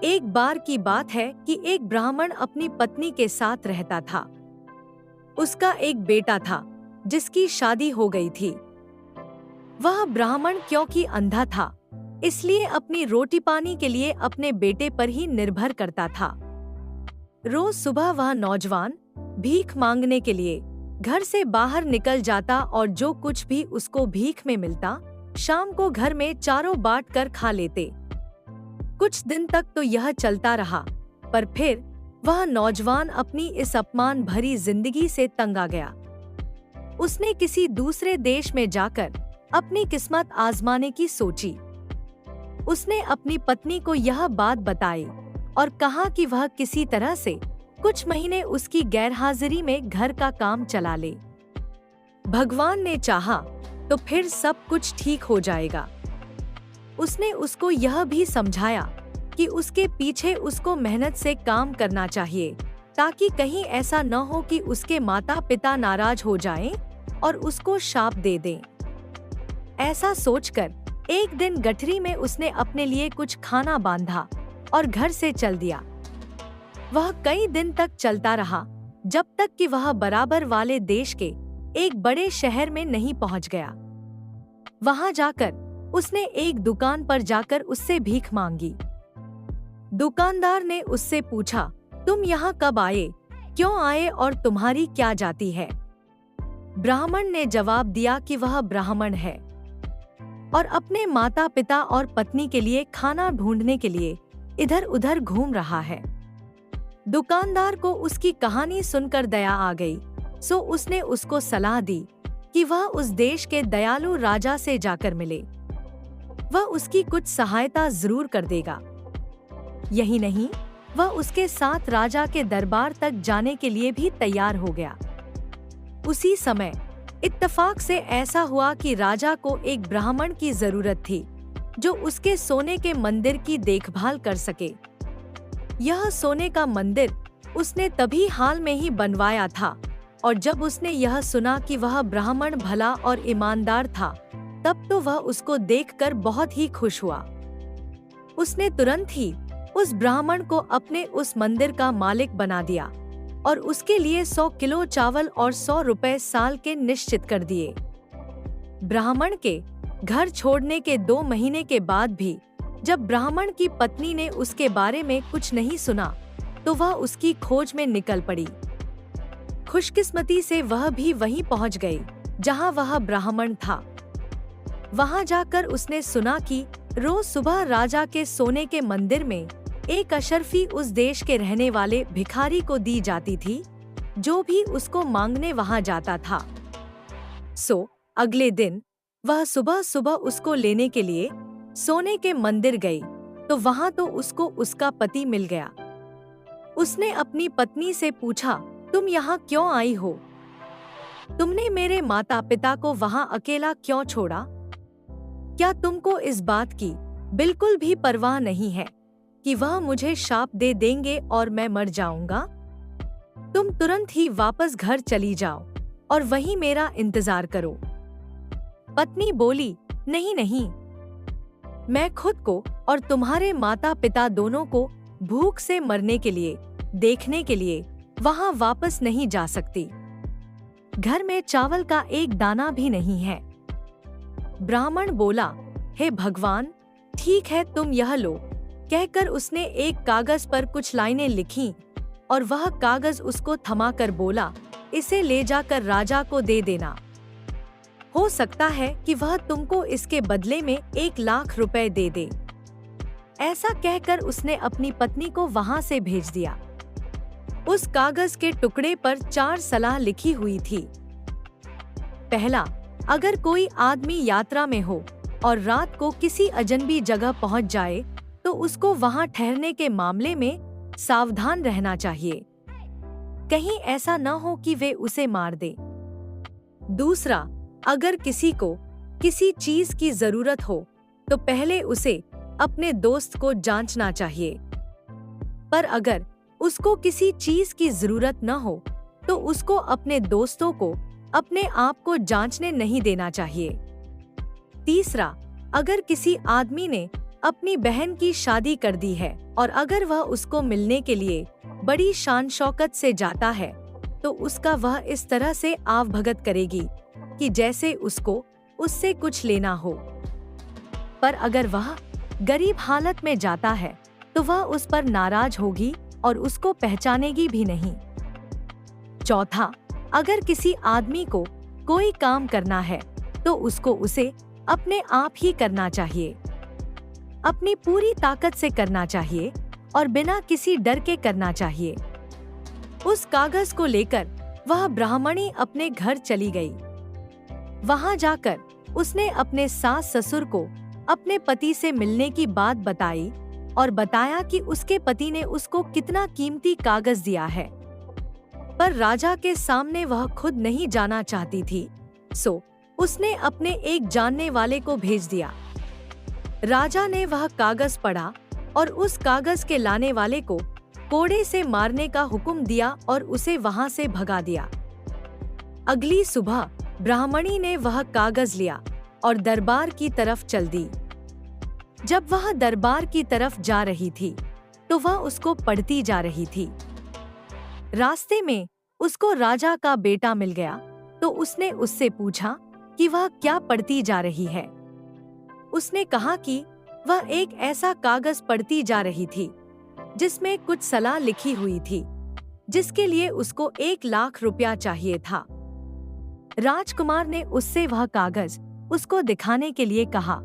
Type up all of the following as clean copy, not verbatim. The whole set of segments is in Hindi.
एक बार की बात है कि एक ब्राह्मण अपनी पत्नी के साथ रहता था। उसका एक बेटा था जिसकी शादी हो गई थी। वह ब्राह्मण क्योंकि अंधा था, इसलिए अपनी रोटी पानी के लिए अपने बेटे पर ही निर्भर करता था। रोज सुबह वह नौजवान भीख मांगने के लिए घर से बाहर निकल जाता और जो कुछ भी उसको भीख में मिलता, शाम को घर में चारों बांट कर खा लेते। कुछ दिन तक तो यह चलता रहा, पर फिर वह नौजवान अपनी इस अपमान भरी जिंदगी से तंग आ गया। उसने किसी दूसरे देश में जाकर अपनी किस्मत आजमाने की सोची। उसने अपनी पत्नी को यह बात बताई और कहा कि वह किसी तरह से कुछ महीने उसकी गैरहाजिरी में घर का काम चला ले। भगवान ने चाहा तो फिर सब कुछ ठीक हो जाएगा। उसने उसको यह भी समझाया कि उसके पीछे उसको मेहनत से काम करना चाहिए, ताकि कहीं ऐसा न हो कि उसके माता पिता नाराज हो जाएं और उसको शाप दे दें। ऐसा सोचकर एक दिन गठरी में उसने अपने लिए कुछ खाना बांधा और घर से चल दिया। वह कई दिन तक चलता रहा, जब तक कि वह बराबर वाले देश के एक बड़े शहर में नहीं पहुंच गया। वहां जाकर उसने एक दुकान पर जाकर उससे भीख मांगी। दुकानदार ने उससे पूछा, तुम यहाँ कब आए, क्यों आए और तुम्हारी क्या जाति है? ब्राह्मण ने जवाब दिया कि वह ब्राह्मण है और अपने माता पिता और पत्नी के लिए खाना ढूंढने के लिए इधर उधर घूम रहा है। दुकानदार को उसकी कहानी सुनकर दया आ गई, सो उसने उसको सलाह दी कि वह उस देश के दयालु राजा से जाकर मिले। वह उसकी कुछ सहायता जरूर कर देगा। यही नहीं, वह उसके साथ राजा के दरबार तक जाने के लिए भी तैयार हो गया। उसी समय इत्तेफाक से ऐसा हुआ कि राजा को एक ब्राह्मण की जरूरत थी जो उसके सोने के मंदिर की देखभाल कर सके। यह सोने का मंदिर उसने तभी हाल में ही बनवाया था, और जब उसने यह सुना कि वह ब्राह्मण भला और ईमानदार था, तब तो वह उसको देखकर बहुत ही खुश हुआ। उसने तुरंत ही उस ब्राह्मण को अपने उस मंदिर का मालिक बना दिया और उसके लिए 100 किलो चावल और 100 रुपए साल के निश्चित कर दिए। ब्राह्मण के घर छोड़ने के 2 महीने के बाद भी जब ब्राह्मण की पत्नी ने उसके बारे में कुछ नहीं सुना, तो वह उसकी खोज में निकल पड़ी। खुशकिस्मती से वह भी वहीं पहुंच गई जहां वह ब्राह्मण था। वहां जाकर उसने सुना कि रोज सुबह राजा के सोने के मंदिर में एक अशर्फी उस देश के रहने वाले भिखारी को दी जाती थी, जो भी उसको मांगने वहां जाता था। सो अगले दिन वह सुबह सुबह उसको लेने के लिए सोने के मंदिर गई, तो वहां तो उसको उसका पति मिल गया। उसने अपनी पत्नी से पूछा, तुम यहाँ क्यों आई हो? तुमने मेरे माता पिता को वहां अकेला क्यों छोड़ा? क्या तुमको इस बात की बिल्कुल भी परवाह नहीं है कि वह मुझे शाप दे देंगे और मैं मर जाऊंगा? तुम तुरंत ही वापस घर चली जाओ और वहीं मेरा इंतजार करो। पत्नी बोली, नहीं नहीं, मैं खुद को और तुम्हारे माता पिता दोनों को भूख से मरने के लिए देखने के लिए वहां वापस नहीं जा सकती। घर में चावल का एक दाना भी नहीं है। ब्राह्मण बोला, हे भगवान, ठीक है, तुम यह लो। कहकर उसने एक कागज पर कुछ लाइनें लिखीं और वह कागज उसको थमाकर बोला, इसे ले जाकर राजा को दे देना। हो सकता है कि वह तुमको इसके बदले में 1 लाख रुपए दे दे। ऐसा कहकर उसने अपनी पत्नी को वहां से भेज दिया। उस कागज के टुकड़े पर 4 सलाह लिखी हुई थी। पहला, अगर कोई आदमी यात्रा में हो और रात को किसी अजनबी जगह पहुंच जाए, तो उसको वहां ठहरने के मामले में सावधान रहना चाहिए। कहीं ऐसा न हो कि वे उसे मार दे। दूसरा, अगर किसी को किसी चीज की जरूरत हो, तो पहले उसे अपने दोस्त को जांचना चाहिए। पर अगर उसको किसी चीज की जरूरत न हो, तो उसको अपने दोस्तों को अपने आप को जांचने नहीं देना चाहिए। तीसरा, अगर किसी आदमी ने अपनी बहन की शादी कर दी है और अगर वह उसको मिलने के लिए बड़ी शान शौकत से जाता है तो उसका वह इस तरह से आवभगत करेगी कि जैसे उसको उससे कुछ लेना हो। पर अगर वह गरीब हालत में जाता है तो वह उस पर नाराज होगी और उसको पहचानेगी भी नहीं। चौथा, अगर किसी आदमी को कोई काम करना है तो उसको उसे अपने आप ही करना चाहिए, अपनी पूरी ताकत से करना चाहिए और बिना किसी डर के करना चाहिए। उस कागज को लेकर वह ब्राह्मणी अपने घर चली गई। वहां जाकर उसने अपने सास ससुर को अपने पति से मिलने की बात बताई और बताया कि उसके पति ने उसको कितना कीमती कागज दिया है। पर राजा के सामने वह खुद नहीं जाना चाहती थी, सो उसने अपने एक जानने वाले को भेज दिया। राजा ने वह कागज पढ़ा और उस कागज के लाने वाले को कोड़े से मारने का हुक्म दिया और उसे वहां से भगा दिया। अगली सुबह ब्राह्मणी ने वह कागज लिया और दरबार की तरफ चल दी। जब वह दरबार की तरफ जा रही थी तो वह उसको पढ़ती जा रही थी। रास्ते में उसको राजा का बेटा मिल गया तो उसने उससे पूछा कि वह क्या पढ़ती जा रही है। उसने कहा कि वह एक ऐसा कागज पढ़ती जा रही थी जिसमें कुछ सलाह लिखी हुई थी, जिसके लिए उसको 1,00,000 रुपया चाहिए था। राजकुमार ने उससे वह कागज उसको दिखाने के लिए कहा।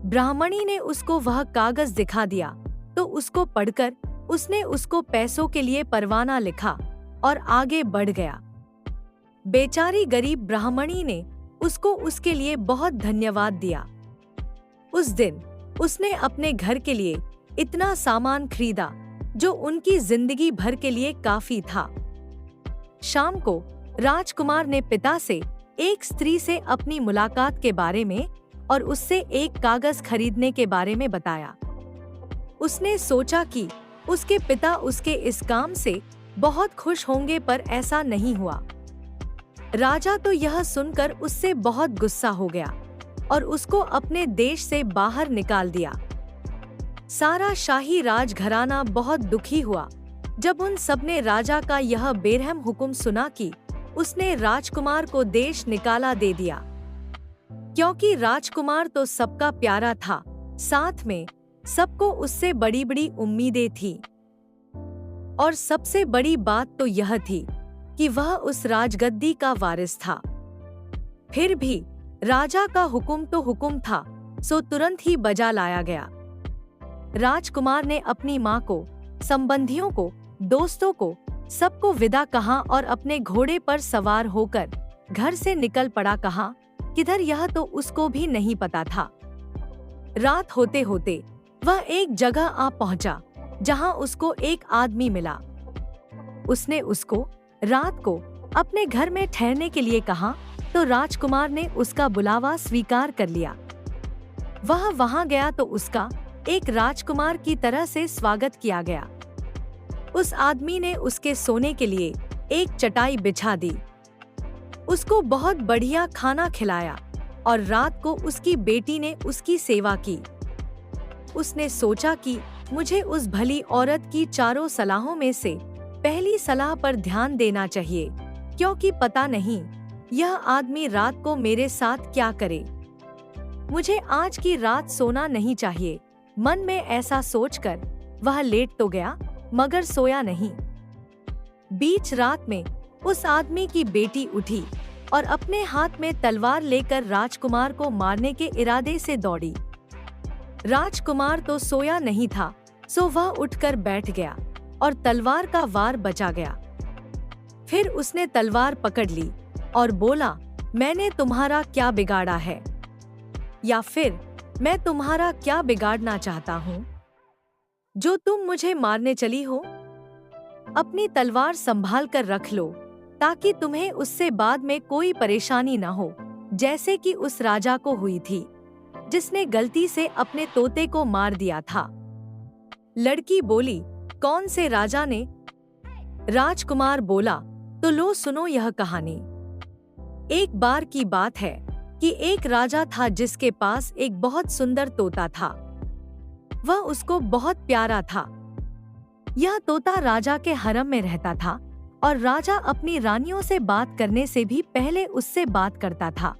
ब्राह्मणी ने उसको वह कागज दिखा दिया तो उसको पढ़कर उसने उसको पैसों के लिए परवाना लिखा और आगे बढ़ गया। बेचारी गरीब ब्राह्मणी ने उसको उसके लिए बहुत धन्यवाद दिया। उस दिन उसने अपने घर के लिए इतना सामान खरीदा जो उनकी जिंदगी भर के लिए काफी था। शाम को राजकुमार ने पिता से एक स्त्री से अपनी मुलाकात के बारे में और उससे एक कागज खरीदने के बारे में बताया। उसने सोचा कि उसके पिता उसके इस काम से बहुत खुश होंगे, पर ऐसा नहीं हुआ। राजा तो यह सुनकर उससे बहुत गुस्सा हो गया और उसको अपने देश से बाहर निकाल दिया। सारा शाही राजघराना बहुत दुखी हुआ जब उन सबने राजा का यह बेरहम हुक्म सुना कि उसने राजकुमार को देश निकाला दे दिया। क्योंकि राजकुमार तो सबका प्यारा था, साथ में सबको उससे बड़ी बड़ी उम्मीदें थी। और सबसे बड़ी बात तो यह थी कि वह उस राजगद्दी का वारिस था। फिर भी राजा का हुक्म तो हुक्म था, सो तुरंत ही बजा लाया गया। राजकुमार ने अपनी माँ को, संबंधियों को, दोस्तों को, सबको विदा कहा और अपने घोड़े पर सवार होकर घर से निकल पड़ा। कहा किधर, यह तो उसको भी नहीं पता था। रात होते होते वह एक जगह आ पहुंचा जहां उसको एक आदमी मिला। उसने उसको रात को अपने घर में ठहरने के लिए कहा तो राजकुमार ने उसका बुलावा स्वीकार कर लिया। वह वहां गया तो उसका एक राजकुमार की तरह से स्वागत किया गया। उस आदमी ने उसके सोने के लिए एक चटाई बिछा दी, उसको बहुत बढ़िया खाना खिलाया और रात को उसकी बेटी ने उसकी सेवा की। उसने सोचा कि मुझे उस भली औरत की चारों सलाहों में से पहली सलाह पर ध्यान देना चाहिए, क्योंकि पता नहीं यह आदमी रात को मेरे साथ क्या करे। मुझे आज की रात सोना नहीं चाहिए। मन में ऐसा सोचकर वह लेट तो गया मगर सोया नहीं। बीच रात में उस आदमी की बेटी उठी और अपने हाथ में तलवार लेकर राजकुमार को मारने के इरादे से दौड़ी। राजकुमार तो सोया नहीं था, सो वह उठकर बैठ गया और तलवार का वार बचा गया। फिर उसने तलवार पकड़ ली और बोला, मैंने तुम्हारा क्या बिगाड़ा है, या फिर मैं तुम्हारा क्या बिगाड़ना चाहता हूँ जो तुम मुझे मारने चली हो। अपनी तलवार संभाल कर रख लो ताकि तुम्हें उससे बाद में कोई परेशानी न हो, जैसे कि उस राजा को हुई थी जिसने गलती से अपने तोते को मार दिया था। लड़की बोली, कौन से राजा ने? राजकुमार बोला, तो लो सुनो यह कहानी। एक बार की बात है कि एक राजा था जिसके पास एक बहुत सुंदर तोता था। वह उसको बहुत प्यारा था। यह तोता राजा के हरम में रहता था और राजा अपनी रानियों से बात करने से भी पहले उससे बात करता था।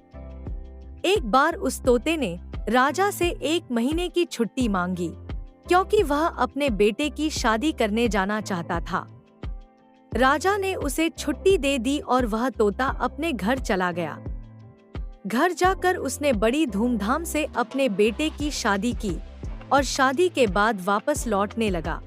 एक बार उस तोते ने राजा से 1 महीने की छुट्टी मांगी, क्योंकि वह अपने बेटे की शादी करने जाना चाहता था। राजा ने उसे छुट्टी दे दी और वह तोता अपने घर चला गया। घर जाकर उसने बड़ी धूमधाम से अपने बेटे की शादी की और शादी के बाद वापस लौटने लगा।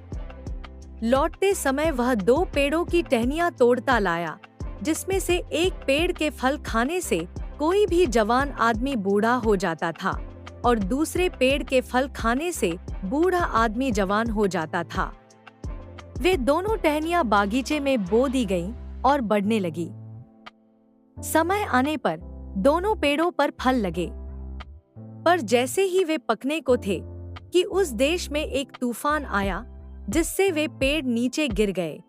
लौटते समय वह 2 पेड़ों की टहनियां तोड़ता लाया, जिसमें से एक पेड़ के फल खाने से कोई भी जवान आदमी बूढ़ा हो जाता था और दूसरे पेड़ के फल खाने से बूढ़ा आदमी जवान हो जाता था। वे दोनों टहनियां बागीचे में बो दी गईं और बढ़ने लगी। समय आने पर दोनों पेड़ों पर फल लगे, पर जैसे ही वे पकने को थे कि उस देश में एक तूफान आया, जिससे वे पेड़ नीचे गिर गए।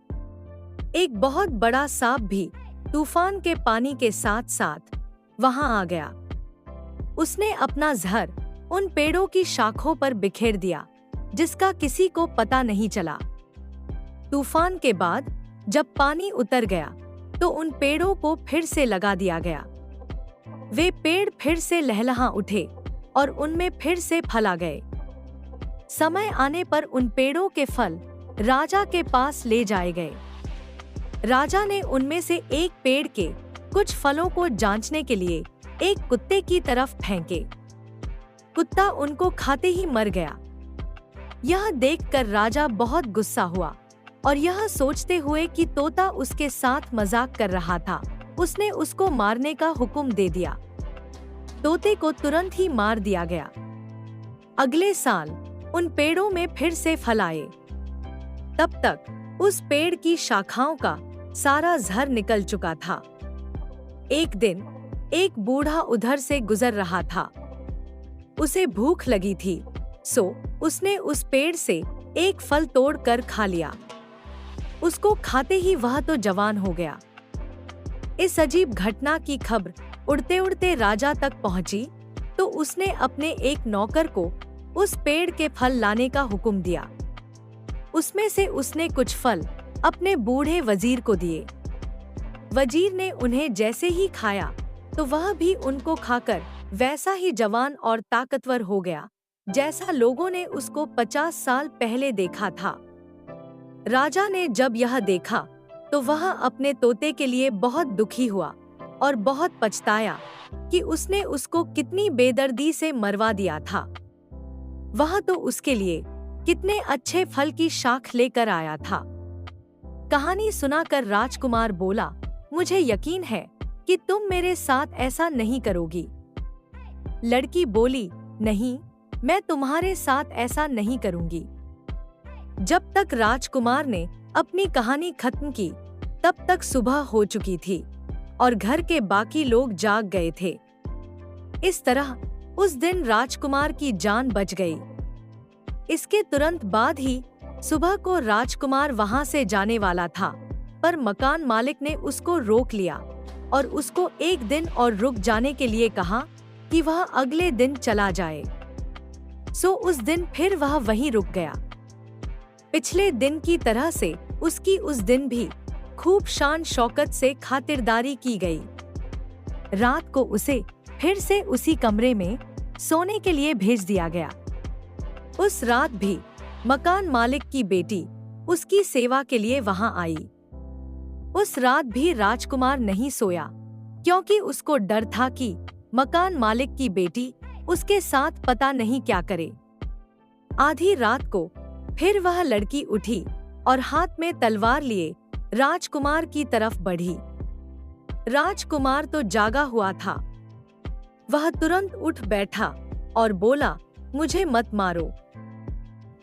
एक बहुत बड़ा सांप भी तूफान के पानी के साथ साथ वहां आ गया। उसने अपना जहर उन पेड़ों की शाखों पर बिखेर दिया, जिसका किसी को पता नहीं चला। तूफान के बाद जब पानी उतर गया तो उन पेड़ों को फिर से लगा दिया गया। वे पेड़ फिर से लहलहा उठे और उनमें फिर से फल आ गए। समय आने पर उन पेड़ों के फल राजा के पास ले जाए गए। राजा ने उनमें से एक पेड़ के कुछ फलों को जांचने के लिए एक कुत्ते की तरफ फेंके। कुत्ता उनको खाते ही मर गया। यह देखकर राजा बहुत गुस्सा हुआ और यह सोचते हुए कि तोता उसके साथ मजाक कर रहा था, उसने उसको मारने का हुक्म दे दिया। तोते को तुरंत ही मार दिया गया। अगले साल उन पेड़ों में फिर से फल आए। तब तक उस पेड़ की शाखाओं का सारा जहर निकल चुका था। एक दिन एक बूढ़ा उधर से गुजर रहा था। उसे भूख लगी थी, सो उसने उस पेड़ से एक फल तोड़कर खा लिया। उसको खाते ही वह तो जवान हो गया। इस अजीब घटना की खबर उड़ते उड़ते राजा तक पहुंची, तो उसने अपने एक नौकर को उस पेड़ के फल लाने का हुक्म दिया। उसमें से उसने कुछ फल अपने बूढ़े वजीर को दिए। वजीर ने उन्हें जैसे ही खाया तो वह भी उनको खाकर वैसा ही जवान और ताकतवर हो गया, जैसा लोगों ने उसको 50 साल पहले देखा था। राजा ने जब यह देखा तो वह अपने तोते के लिए बहुत दुखी हुआ और बहुत पछताया कि उसने उसको कितनी बेदर्दी से मरवा दिया था। वह तो उसके लिए कितने अच्छे फल की शाख लेकर आया था। कहानी सुनाकर राजकुमार बोला, मुझे यकीन है कि तुम मेरे साथ ऐसा नहीं करोगी। लड़की बोली, नहीं, मैं तुम्हारे साथ ऐसा नहीं करूंगी। जब तक राजकुमार ने अपनी कहानी खत्म की, तब तक सुबह हो चुकी थी और घर के बाकी लोग जाग गए थे। इस तरह उस दिन राजकुमार की जान बच गई। इसके तुरंत बाद ही सुबह को राजकुमार वहां से जाने वाला था, पर मकान मालिक ने उसको रोक लिया और उसको एक दिन और रुक जाने के लिए कहा कि वह अगले दिन चला जाए। सो उस दिन फिर वह वहीं रुक गया। पिछले दिन की तरह से उसकी उस दिन भी खूब शान शौकत से खातिरदारी की गई। रात को उसे फिर से उसी कमरे में सोने के लिए भेज दिया गया। उस रात भी मकान मालिक की बेटी उसकी सेवा के लिए वहां आई। उस रात भी राजकुमार नहीं सोया, क्योंकि उसको डर था कि मकान मालिक की बेटी उसके साथ पता नहीं क्या करे। आधी रात को फिर वह लड़की उठी और हाथ में तलवार लिए राजकुमार की तरफ बढ़ी। राजकुमार तो जागा हुआ था। वह तुरंत उठ बैठा और बोला, मुझे मत मारो।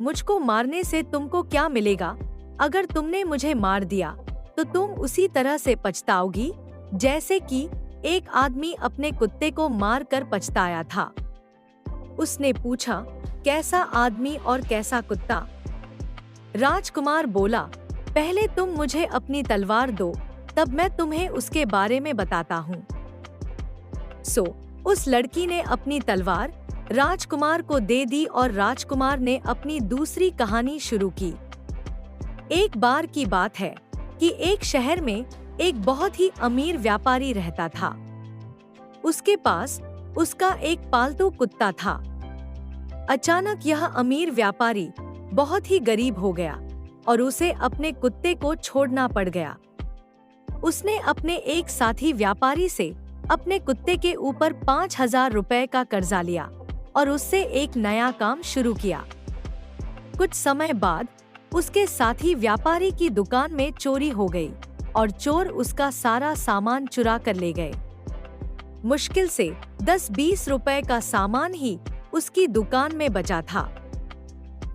मुझको मारने से तुमको क्या मिलेगा? अगर तुमने मुझे मार दिया तो तुम उसी तरह से पछताओगी जैसे कि एक आदमी अपने कुत्ते को मार कर पछताया था। उसने पूछा, कैसा आदमी और कैसा कुत्ता? राजकुमार बोला, पहले तुम मुझे अपनी तलवार दो, तब मैं तुम्हें उसके बारे में बताता हूँ। सो उस लड़की ने अपनी तलवार राजकुमार को दे दी और राजकुमार ने अपनी दूसरी कहानी शुरू की। एक बार की बात है कि एक शहर में एक बहुत ही अमीर व्यापारी रहता था। उसके पास उसका एक पालतू कुत्ता था। अचानक यह अमीर व्यापारी बहुत ही गरीब हो गया और उसे अपने कुत्ते को छोड़ना पड़ गया। उसने अपने एक साथी व्यापारी से अपने कुत्ते के ऊपर 5,000 रुपए का कर्जा लिया और उससे एक नया काम शुरू किया। कुछ समय बाद उसके साथी व्यापारी की दुकान में चोरी हो गई और चोर उसका सारा सामान चुरा कर ले गए। मुश्किल से 10-20 रुपए का सामान ही उसकी दुकान में बचा था।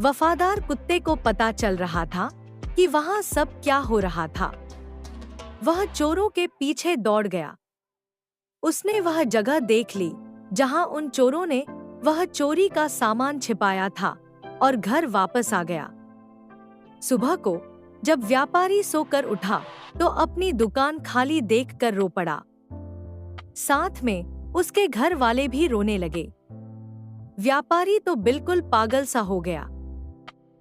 वफादार कुत्ते को पता चल रहा था कि वहां सब क्या हो रहा था। वह चोरों के पीछे दौड़ गया। उसने वह जगह देख ली जहां उन चोरों ने वह चोरी का सामान छिपाया था और घर वापस आ गया। सुबह को जब व्यापारी सोकर उठा तो अपनी दुकान खाली देखकर रो पड़ा। साथ में उसके घर वाले भी रोने लगे। व्यापारी तो बिल्कुल पागल सा हो गया।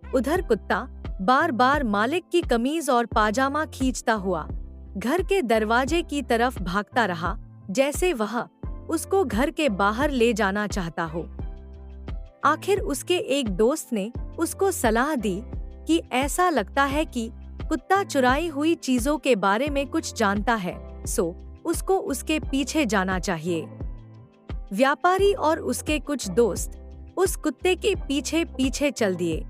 उधर कुत्ता बार बार मालिक की कमीज और पाजामा खींचता हुआ घर के दरवाजे की तरफ भागता रहा, जैसे वह उसको घर के बाहर ले जाना चाहता हो। आखिर उसके एक दोस्त ने उसको सलाह दी कि ऐसा लगता है कि कुत्ता चुराई हुई चीजों के बारे में कुछ जानता है, सो उसको उसके पीछे जाना चाहिए। व्यापारी और उसके कुछ दोस्त उस कुत्ते के पीछे पीछे चल दिए।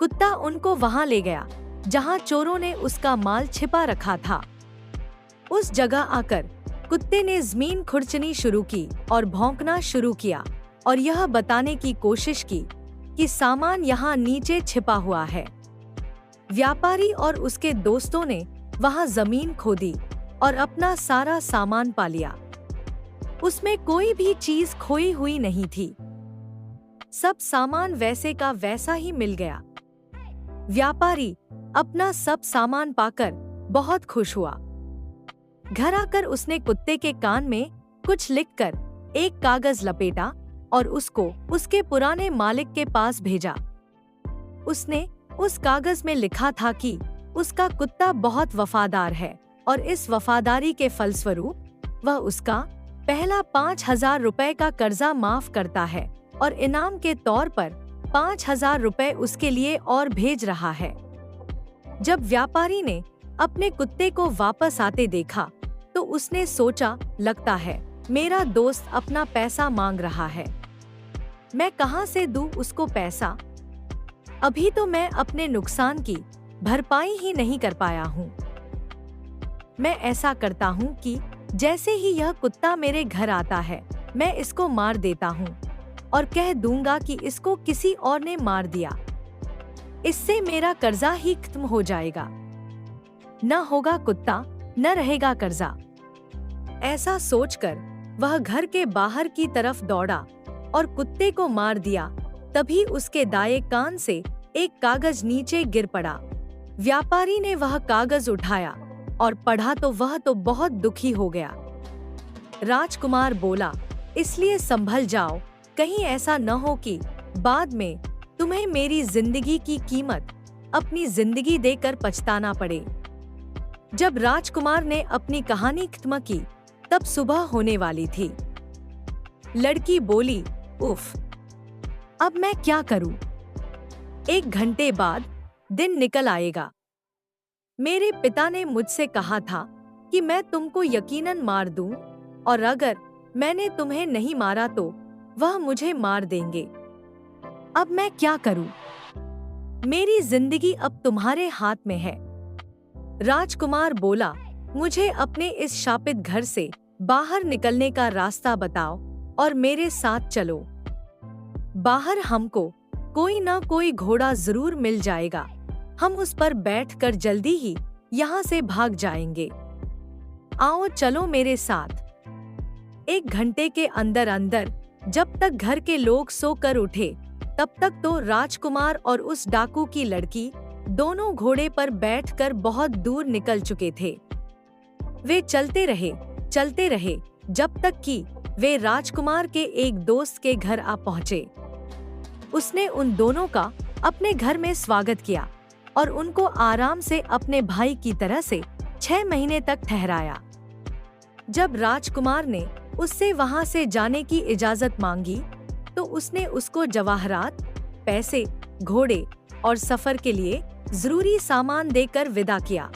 कुत्ता उनको वहां ले गया जहां चोरों ने उसका माल छिपा रखा था। उस जगह आकर कुत्ते ने जमीन खुरचनी शुरू की और भौंकना शुरू किया और यह बताने की कोशिश की कि सामान यहाँ नीचे छिपा हुआ है। व्यापारी और उसके दोस्तों ने वहां जमीन खोदी और अपना सारा सामान पा लिया। उसमें कोई भी चीज खोई हुई नहीं थी। सब सामान वैसे का वैसा ही मिल गया। व्यापारी अपना सब सामान पाकर बहुत खुश हुआ। घर आकर उसने कुत्ते के कान में कुछ लिखकर एक कागज लपेटा और उसको उसके पुराने मालिक के पास भेजा। उसने उस कागज में लिखा था कि उसका कुत्ता बहुत वफादार है और इस वफादारी के फलस्वरूप वह उसका पहला 5,000 रुपए का कर्जा माफ करता है और इनाम के तौर पर 5,000 रुपए उसके लिए और भेज रहा है। जब व्यापारी ने अपने कुत्ते को वापस आते देखा तो उसने सोचा, लगता है मेरा दोस्त अपना पैसा मांग रहा है। मैं कहां से दूं उसको पैसा? अभी तो मैं अपने नुकसान की भरपाई ही नहीं कर पाया हूँ। मैं ऐसा करता हूँ कि जैसे ही यह कुत्ता मेरे घर आता है मैं इसको मार देता हूँ और कह दूंगा कि इसको किसी और ने मार दिया। इससे मेरा कर्जा ही खत्म हो जाएगा। न होगा कुत्ता, न रहेगा कर्जा। ऐसा सोचकर वह घर के बाहर की तरफ दौड़ा और कुत्ते को मार दिया। तभी उसके दाएं कान से एक कागज नीचे गिर पड़ा। व्यापारी ने वह कागज उठाया और पढ़ा तो वह तो बहुत दुखी हो गया। राजकुमार बोला, इसलिए संभल जाओ, कहीं ऐसा न हो कि बाद में तुम्हें मेरी जिंदगी की कीमत अपनी जिंदगी देकर पछताना पड़े। जब राजकुमार ने अपनी कहानी खत्म की तब सुबह होने वाली थी। लड़की बोली, उफ, अब मैं क्या करूं? 1 घंटे बाद दिन निकल आएगा। मेरे पिता ने मुझसे कहा था कि मैं तुमको यकीनन मार दूं और अगर मैंने तुम्हें नहीं मारा तो वह मुझे मार देंगे। अब मैं क्या करूं? मेरी जिंदगी अब तुम्हारे हाथ में है। राजकुमार बोला, मुझे अपने इस शापित घर से बाहर निकलने का रास्ता बताओ और मेरे साथ चलो। बाहर हमको कोई ना कोई घोड़ा जरूर मिल जाएगा। हम उस पर बैठकर जल्दी ही यहाँ से भाग जाएंगे। आओ चलो मेरे साथ। 1 घंटे के अंदर अंदर जब तक घर के लोग सोकर उठे तब तक तो राजकुमार और उस डाकू की लड़की दोनों घोड़े पर बैठकर बहुत दूर निकल चुके थे। वे चलते रहे जब तक कि वे राजकुमार के एक दोस्त के घर आ पहुँचे। उसने उन दोनों का अपने घर में स्वागत किया और उनको आराम से अपने भाई की तरह से 6 महीने तक ठहराया। जब राजकुमार ने उससे वहां से जाने की इजाजत मांगी तो उसने उसको जवाहरात, पैसे, घोड़े और सफर के लिए जरूरी सामान देकर विदा किया।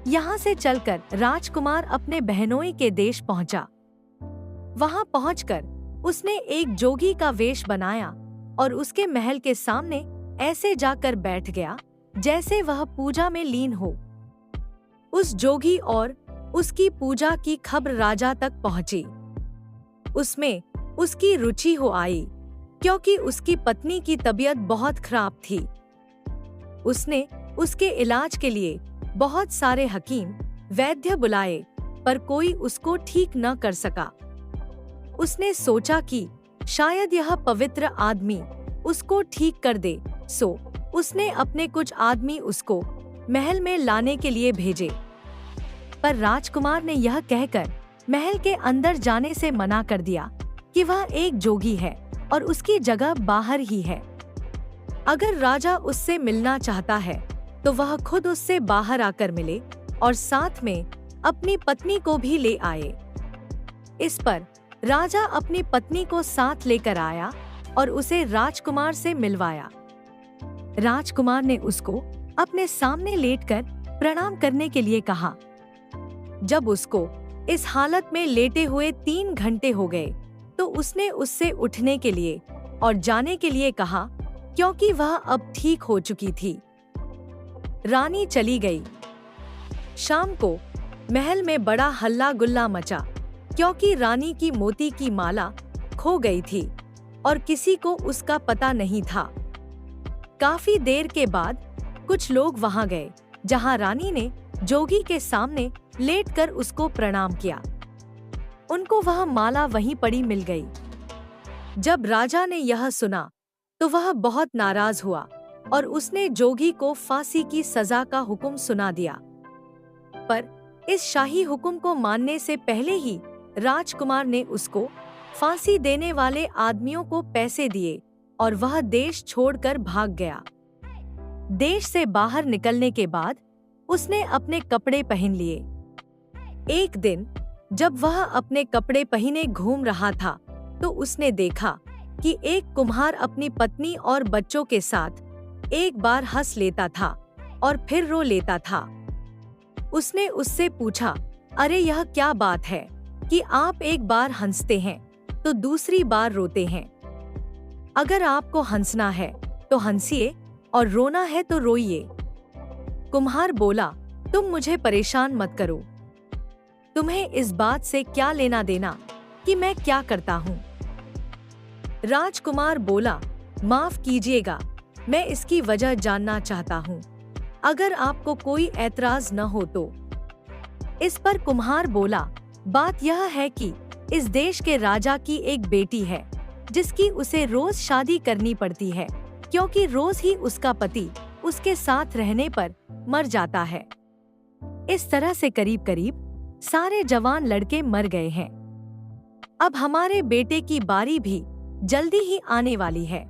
यहाँ से चलकर राजकुमार अपने बहनोई के देश पहुंचा। वहां पहुंचकर उसने एक जोगी का वेश बनाया और उसके महल के सामने ऐसे जाकर बैठ गया जैसे वह पूजा में लीन हो। उस जोगी और उसकी पूजा की खबर राजा तक पहुंची। उसमें उसकी रुचि हो आई क्योंकि उसकी पत्नी की तबीयत बहुत खराब थी। उसने उसके इलाज के लिए बहुत सारे हकीम, वैद्य बुलाए पर कोई उसको ठीक न कर सका। उसने सोचा कि शायद यह पवित्र आदमी उसको ठीक कर दे, सो उसने अपने कुछ आदमी उसको महल में लाने के लिए भेजे। पर राजकुमार ने यह कहकर महल के अंदर जाने से मना कर दिया कि वह एक जोगी है और उसकी जगह बाहर ही है। अगर राजा उससे मिलना चाहता है तो वह खुद उससे बाहर आकर मिले और साथ में अपनी पत्नी को भी ले आए। इस पर राजा अपनी पत्नी को साथ लेकर आया और उसे राजकुमार से मिलवाया। राजकुमार ने उसको अपने सामने लेटकर प्रणाम करने के लिए कहा। जब उसको इस हालत में लेटे हुए 3 घंटे हो गए तो उसने उससे उठने के लिए और जाने के लिए कहा क्योंकि वह अब ठीक हो चुकी थी। रानी चली गई। शाम को महल में बड़ा हल्ला गुल्ला मचा क्योंकि रानी की मोती की माला खो गई थी और किसी को उसका पता नहीं था। काफी देर के बाद कुछ लोग वहां गए जहां रानी ने जोगी के सामने लेटकर उसको प्रणाम किया। उनको वह माला वहीं पड़ी मिल गई। जब राजा ने यह सुना तो वह बहुत नाराज हुआ और उसने जोगी को फांसी की सजा का हुक्म सुना दिया। पर इस शाही हुक्म को मानने से पहले ही राजकुमार ने उसको फांसी देने वाले आदमियों को पैसे दिए और वह देश छोड़कर भाग गया। देश से बाहर निकलने के बाद उसने अपने कपड़े पहन लिए। एक दिन जब वह अपने कपड़े पहने घूम रहा था तो उसने देखा कि एक कुम्हार अपनी पत्नी और बच्चों के साथ एक बार हंस लेता था और फिर रो लेता था। उसने उससे पूछा, अरे यह क्या बात है कि आप एक बार हंसते हैं तो दूसरी बार रोते हैं? अगर आपको हंसना है तो हंसिए और रोना है तो रोइए। कुम्हार बोला, तुम मुझे परेशान मत करो। तुम्हें इस बात से क्या लेना देना कि मैं क्या करता हूँ? राजकुमार बोला, माफ कीजिएगा, मैं इसकी वजह जानना चाहता हूँ, अगर आपको कोई ऐतराज न हो तो। इस पर कुम्हार बोला, बात यह है कि इस देश के राजा की एक बेटी है जिसकी उसे रोज शादी करनी पड़ती है क्योंकि रोज ही उसका पति उसके साथ रहने पर मर जाता है। इस तरह से करीब करीब सारे जवान लड़के मर गए हैं। अब हमारे बेटे की बारी भी जल्दी ही आने वाली है।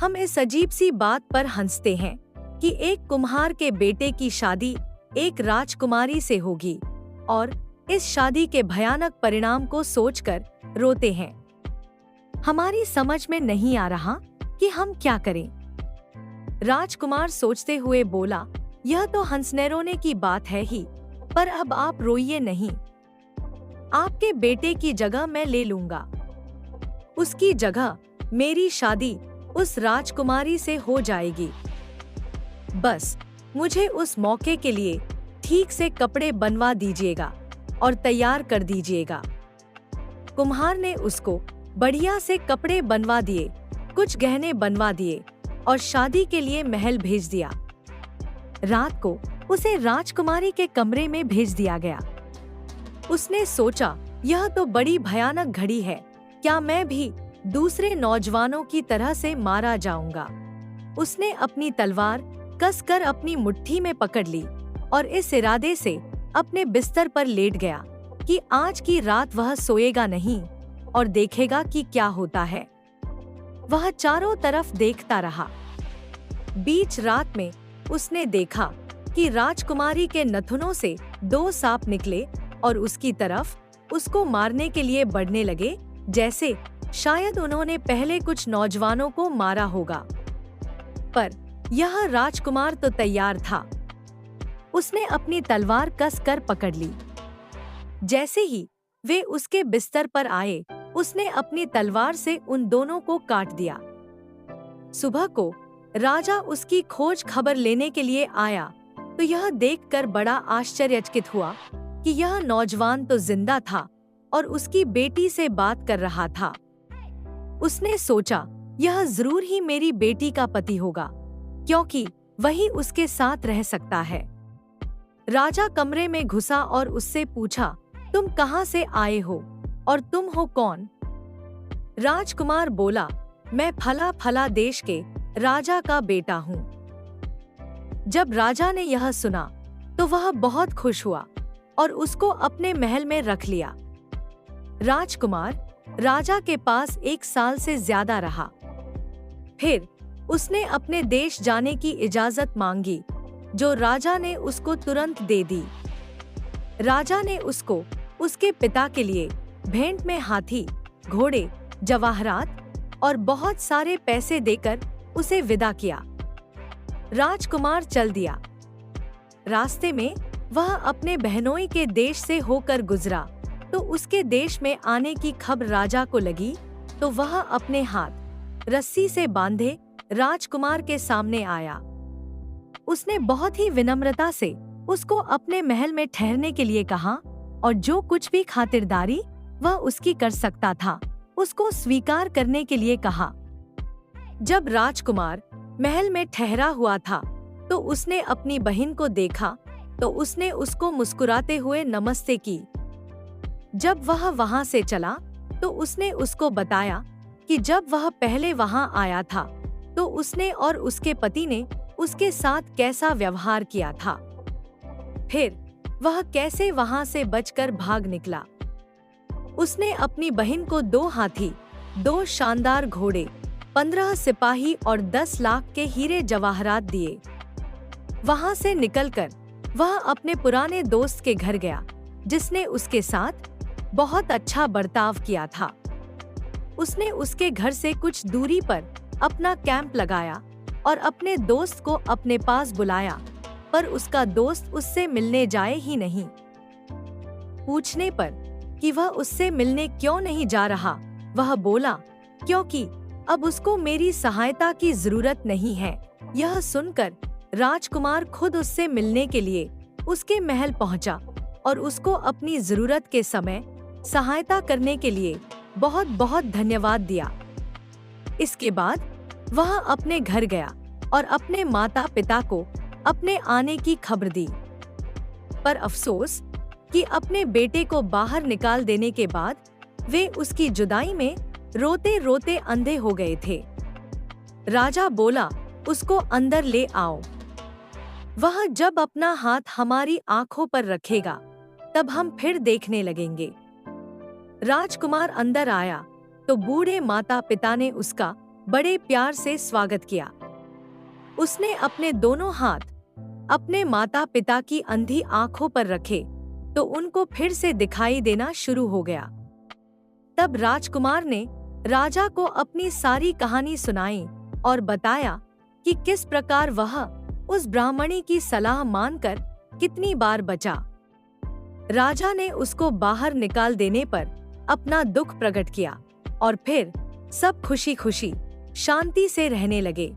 हम इस अजीब सी बात पर हंसते हैं कि एक कुम्हार के बेटे की शादी एक राजकुमारी से होगी और इस शादी के भयानक परिणाम को सोचकर रोते हैं। हमारी समझ में नहीं आ रहा कि हम क्या करें। राजकुमार सोचते हुए बोला, यह तो हंसने रोने की बात है ही, पर अब आप रोइए नहीं। आपके बेटे की जगह मैं ले लूंगा। उसकी जगह मेरी शादी उस राजकुमारी से हो जाएगी। बस मुझे उस मौके के लिए ठीक से कपड़े बनवा दीजिएगा और तैयार कर दीजिएगा। कुम्हार ने उसको बढ़िया से कपड़े बनवा दिए, कुछ गहने बनवा दिए और शादी के लिए महल भेज दिया। रात को उसे राजकुमारी के कमरे में भेज दिया गया। उसने सोचा, यह तो बड़ी भयानक घड़ी है, क्या मैं भी दूसरे नौजवानों की तरह से मारा जाऊंगा? उसने अपनी तलवार कसकर अपनी मुट्ठी में पकड़ ली और इस इरादे से अपने बिस्तर पर लेट गया कि आज की रात वह सोएगा नहीं और देखेगा कि क्या होता है। वह चारों तरफ देखता रहा। बीच रात में उसने देखा कि राजकुमारी के नथुनों से 2 सांप निकले और उसकी तरफ उसको मारने के लिए बढ़ने लगे, जैसे शायद उन्होंने पहले कुछ नौजवानों को मारा होगा। पर यह राजकुमार तो तैयार था। उसने अपनी तलवार कस कर पकड़ ली। जैसे ही वे उसके बिस्तर पर आए, उसने अपनी तलवार से उन दोनों को काट दिया। सुबह को राजा उसकी खोज खबर लेने के लिए आया तो यह देखकर बड़ा आश्चर्यचकित हुआ कि यह नौजवान तो जिंदा था और उसकी बेटी से बात कर रहा था। उसने सोचा, यह जरूर ही मेरी बेटी का पति होगा, क्योंकि वही उसके साथ रह सकता है। राजा कमरे में घुसा और उससे पूछा, तुम कहाँ से आए हो और तुम हो कौन? राजकुमार बोला, मैं फला फला देश के राजा का बेटा हूँ। जब राजा ने यह सुना तो वह बहुत खुश हुआ और उसको अपने महल में रख लिया। राजकुमार राजा के पास 1 साल से ज्यादा रहा। फिर उसने अपने देश जाने की इजाजत मांगी, जो राजा ने उसको तुरंत दे दी। राजा ने उसको उसके पिता के लिए भेंट में हाथी, घोड़े, जवाहरात और बहुत सारे पैसे देकर उसे विदा किया। राजकुमार चल दिया। रास्ते में वह अपने बहनोई के देश से होकर गुजरा तो उसके देश में आने की खबर राजा को लगी, तो वह अपने हाथ रस्सी से बांधे राजकुमार के सामने आया। उसने बहुत ही विनम्रता से उसको अपने महल में ठहरने के लिए कहा और जो कुछ भी खातिरदारी वह उसकी कर सकता था, उसको स्वीकार करने के लिए कहा। जब राजकुमार महल में ठहरा हुआ था तो उसने अपनी बहन को देखा तो उसने उसको मुस्कुराते हुए नमस्ते की। जब वह वहां से चला तो उसने उसको बताया कि जब वह पहले वहां आया था तो उसने और उसके पति ने उसके साथ कैसा व्यवहार किया था, फिर वह कैसे वहां से बचकर भाग निकला। उसने अपनी बहन को 2 हाथी, 2 शानदार घोड़े, 15 सिपाही और 10 लाख के हीरे जवाहरात दिए। वहां से निकलकर वह अपने पुराने दोस्त के घर गया, जिसने उसके साथ बहुत अच्छा बर्ताव किया था। उसने उसके घर से कुछ दूरी पर अपना कैंप लगाया और अपने दोस्त को अपने पास बुलाया, पर उसका दोस्त उससे मिलने जाए ही नहीं। पूछने पर कि वह उससे मिलने क्यों नहीं जा रहा, वह बोला, क्योंकि अब उसको मेरी सहायता की जरूरत नहीं है। यह सुनकर राजकुमार खुद उससे मिलने के लिए उसके महल पहुंचा और उसको अपनी जरूरत के समय सहायता करने के लिए बहुत बहुत धन्यवाद दिया। इसके बाद वह अपने घर गया और अपने माता पिता को अपने आने की खबर दी। पर अफसोस कि अपने बेटे को बाहर निकाल देने के बाद वे उसकी जुदाई में रोते रोते अंधे हो गए थे। राजा बोला, उसको अंदर ले आओ। वह जब अपना हाथ हमारी आंखों पर रखेगा तब हम फिर देखने लगेंगे। राजकुमार अंदर आया तो बूढ़े माता पिता ने उसका बड़े प्यार से स्वागत किया। उसने अपने दोनों हाथ अपने माता पिता की अंधी आंखों पर रखे तो उनको फिर से दिखाई देना शुरू हो गया। तब राजकुमार ने राजा को अपनी सारी कहानी सुनाई और बताया कि किस प्रकार वह उस ब्राह्मणी की सलाह मानकर कितनी बार बचा। राजा ने उसको बाहर निकाल देने पर अपना दुख प्रकट किया और फिर सब खुशी खुशी शांति से रहने लगे।